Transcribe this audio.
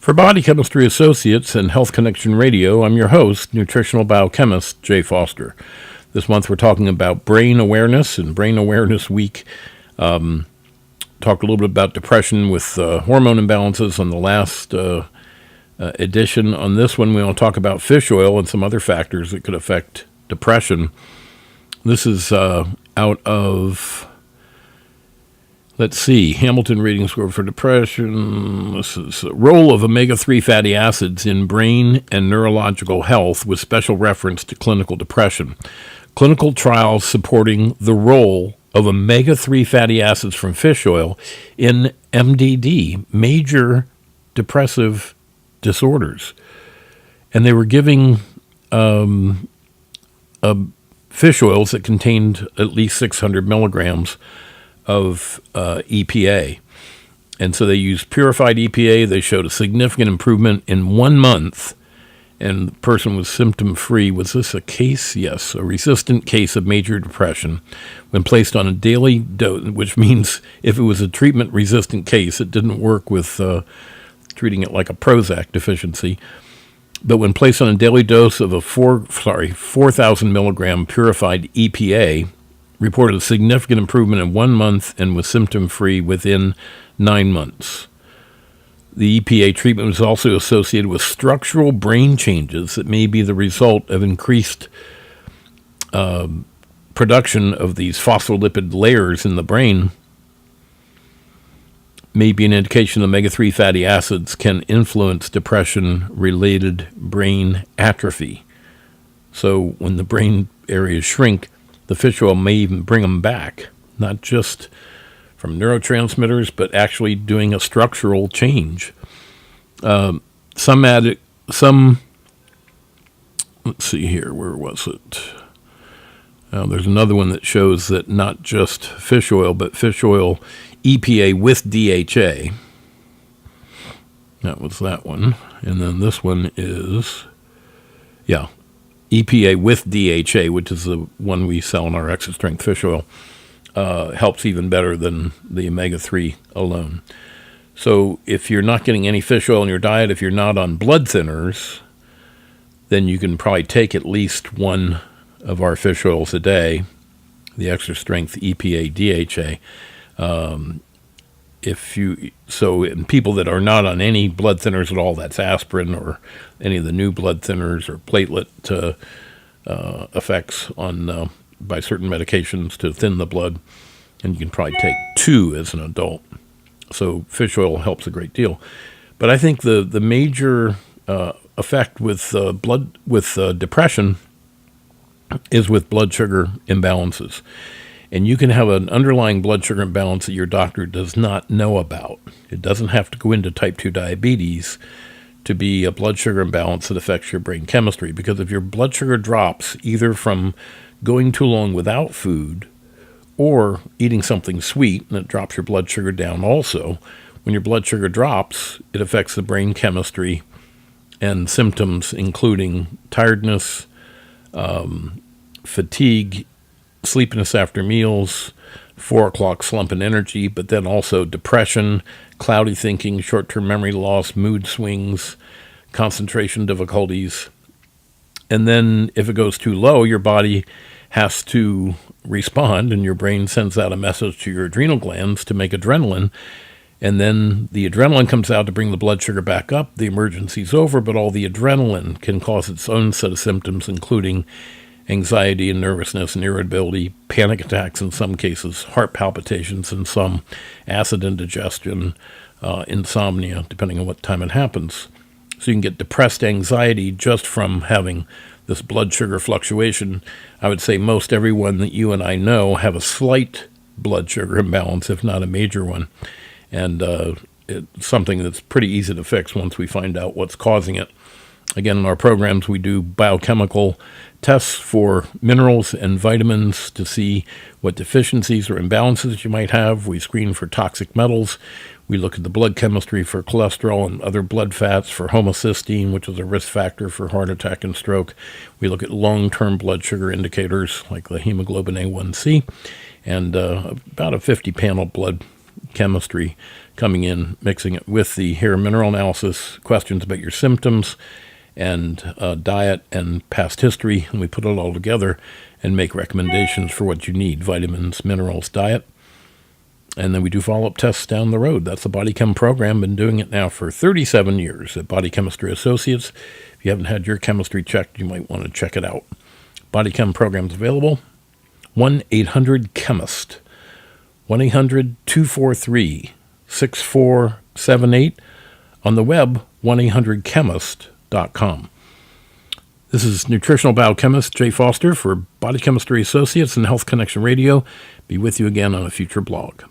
For Body Chemistry Associates and Health Connection Radio, I'm your host, Nutritional Biochemist Jay Foster. This month we're talking about brain awareness and Brain Awareness Week. Talked a little bit about depression with hormone imbalances on the last edition. On this one, we want to talk about fish oil and some other factors that could affect depression. This is out of... Let's see, Hamilton Rating Score for Depression. This is a role of omega-3 fatty acids in brain and neurological health with special reference to clinical depression. Clinical trials supporting the role of omega-3 fatty acids from fish oil in MDD, major depressive disorders. And they were giving fish oils that contained at least 600 milligrams of EPA. And so they used purified EPA. They showed a significant improvement in 1 month, and the person was symptom-free. Was this a case? Yes, a resistant case of major depression when placed on a daily dose, which means if it was a treatment-resistant case, it didn't work with treating it like a Prozac deficiency. But when placed on a daily dose of a 4,000 milligram purified EPA, reported a significant improvement in 1 month and was symptom-free within 9 months. The EPA treatment was also associated with structural brain changes that may be the result of increased production of these phospholipid layers in the brain. May be an indication that omega-3 fatty acids can influence depression-related brain atrophy. So when the brain areas shrink, the fish oil may even bring them back, not just from neurotransmitters, but actually doing a structural change. Some, let's see here, where was it? There's another one that shows that not just fish oil, but fish oil EPA with DHA. That was that one. And then this one is, EPA with DHA, which is the one we sell in our extra strength fish oil, helps even better than the omega-3 alone. So if you're not getting any fish oil in your diet, if you're not on blood thinners, then you can probably take at least one of our fish oils a day, the extra strength EPA DHA. In people that are not on any blood thinners at all, that's aspirin or any of the new blood thinners or platelet effects on by certain medications to thin the blood, and you can probably take 2 as an adult. So fish oil helps a great deal. But I think the major effect with depression is with blood sugar imbalances. And you can have an underlying blood sugar imbalance that your doctor does not know about. It doesn't have to go into type 2 diabetes to be a blood sugar imbalance that affects your brain chemistry. Because if your blood sugar drops either from going too long without food or eating something sweet, and it drops your blood sugar down also, when your blood sugar drops, it affects the brain chemistry and symptoms including tiredness, fatigue, sleepiness after meals, 4 o'clock slump in energy, but then also depression, cloudy thinking, short-term memory loss, mood swings, concentration difficulties. And then if it goes too low, your body has to respond, and your brain sends out a message to your adrenal glands to make adrenaline. And then the adrenaline comes out to bring the blood sugar back up. The emergency's over, but all the adrenaline can cause its own set of symptoms, including anxiety and nervousness and irritability, panic attacks in some cases, heart palpitations in some, acid indigestion, insomnia, depending on what time it happens. So you can get depressed anxiety just from having this blood sugar fluctuation. I would say most everyone that you and I know have a slight blood sugar imbalance, if not a major one. And it's something that's pretty easy to fix once we find out what's causing it. Again, in our programs, we do biochemical tests for minerals and vitamins to see what deficiencies or imbalances you might have. We screen for toxic metals. We look at the blood chemistry for cholesterol and other blood fats, for homocysteine, which is a risk factor for heart attack and stroke. We look at long-term blood sugar indicators like the hemoglobin A1C and about a 50-panel blood chemistry coming in, mixing it with the hair mineral analysis, questions about your symptoms, and diet and past history, and we put it all together and make recommendations for what you need: vitamins, minerals, diet. And then we do follow-up tests down the road. That's the Body Chem program. Been doing it now for 37 years at Body Chemistry Associates. If you haven't had your chemistry checked, you might want to check it out. Body Chem program's available. 1-800-CHEMIST. 1-800-243-6478. On the web, 1-800-CHEMIST.com. This is nutritional biochemist Jay Foster for Body Chemistry Associates and Health Connection Radio. Be with you again on a future blog.